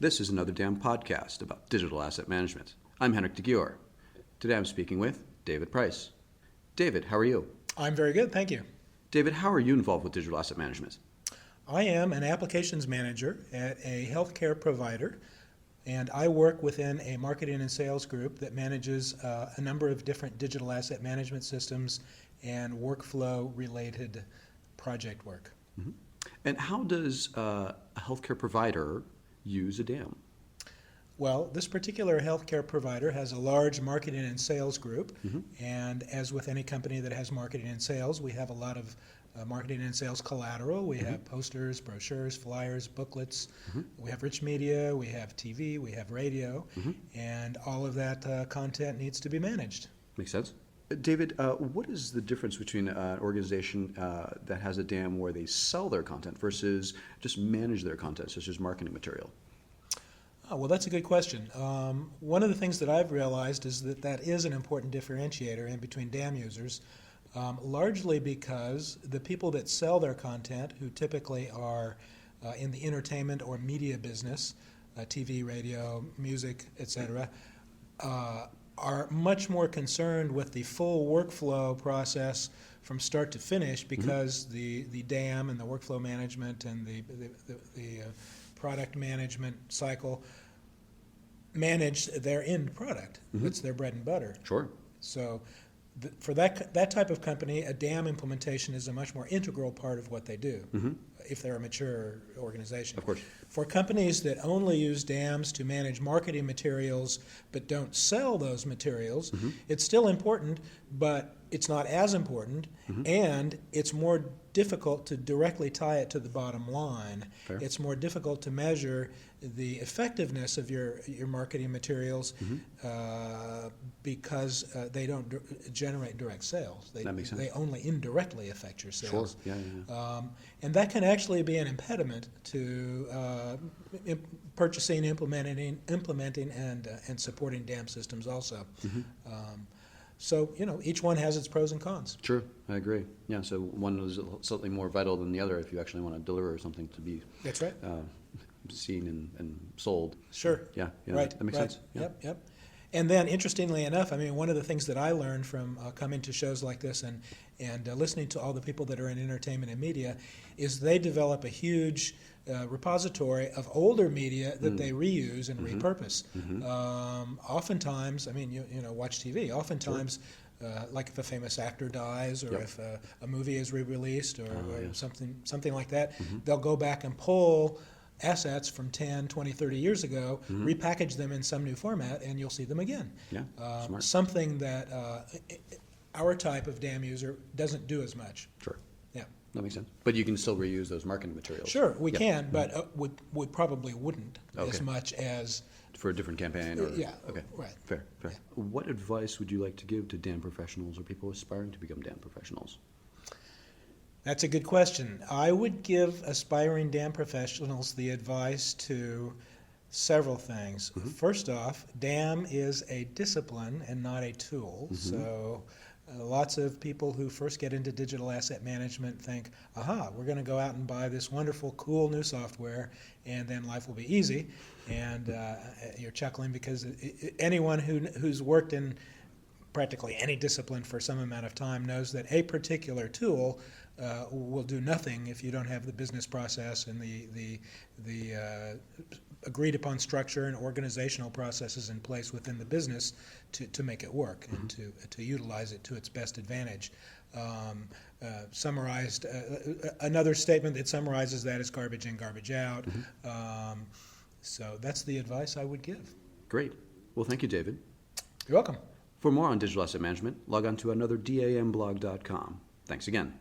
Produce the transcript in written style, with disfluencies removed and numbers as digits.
This is another damn podcast about digital asset management. I'm Henrik Gyor. Today I'm speaking with David Price. David, how are you? I'm very good, thank you. David, how are you involved with digital asset management? I am an applications manager at a healthcare provider, and I work within a marketing and sales group that manages a number of different digital asset management systems and workflow-related project work. Mm-hmm. And how does a healthcare provider use a DAM? Well, this particular healthcare provider has a large marketing and sales group, and as with any company that has marketing and sales, we have a lot of marketing and sales collateral. We have posters, brochures, flyers, booklets. We have rich media, we have TV, we have radio, and all of that content needs to be managed. Makes sense. David, what is the difference between an organization that has a DAM where they sell their content versus just manage their content, such as marketing material? Oh, well, that's a good question. One of the things that I've realized is that that is an important differentiator in between DAM users, largely because the people that sell their content, who typically are in the entertainment or media business, TV, radio, music, etc., are much more concerned with the full workflow process from start to finish, because the DAM and the workflow management and the product management cycle manage their end product. It's their bread and butter. Sure. So for that type of company, a DAM implementation is a much more integral part of what they do, if they're a mature organization. Of course. For companies that only use DAMs to manage marketing materials but don't sell those materials, it's still important, but it's not as important, and it's more difficult to directly tie it to the bottom line. Fair. It's more difficult to measure the effectiveness of your marketing materials because they don't generate direct sales. That makes sense. They only indirectly affect your sales. Sure. Yeah. And that can actually be an impediment to purchasing, implementing, and supporting DAM systems also. So, each one has its pros and cons. Sure, I agree. Yeah, so one is slightly more vital than the other if you actually want to deliver something to be That's right. seen and sold. Sure. Yeah, Right. that makes right. sense. Yeah. Yep. And then, interestingly enough, one of the things that I learned from coming to shows like this and listening to all the people that are in entertainment and media is they develop a huge repository of older media that they reuse and repurpose. Oftentimes, watch TV. Oftentimes, like if a famous actor dies, or if a movie is re-released, or something like that, they'll go back and pull assets from 10, 20, 30 years ago, repackage them in some new format, and you'll see them again. Yeah, smart. Something that our type of DAM user doesn't do as much. Sure. Yeah. That makes sense. But you can still reuse those marketing materials. Sure, we can, but we probably wouldn't as much as... For a different campaign? Or, yeah, okay. Right. Fair. Yeah. What advice would you like to give to DAM professionals or people aspiring to become DAM professionals? That's a good question. I would give aspiring DAM professionals the advice to several things. First off, DAM is a discipline and not a tool. So lots of people who first get into digital asset management think, we're going to go out and buy this wonderful, cool new software, and then life will be easy. And you're chuckling because anyone who's worked in practically any discipline for some amount of time knows that a particular tool will do nothing if you don't have the business process and the agreed upon structure and organizational processes in place within the business to make it work and to utilize it to its best advantage. Summarized, another statement that summarizes that is garbage in, garbage out. So that's the advice I would give. Great. Well, thank you, David. You're welcome. For more on digital asset management, log on to anotherdamblog.com. Thanks again.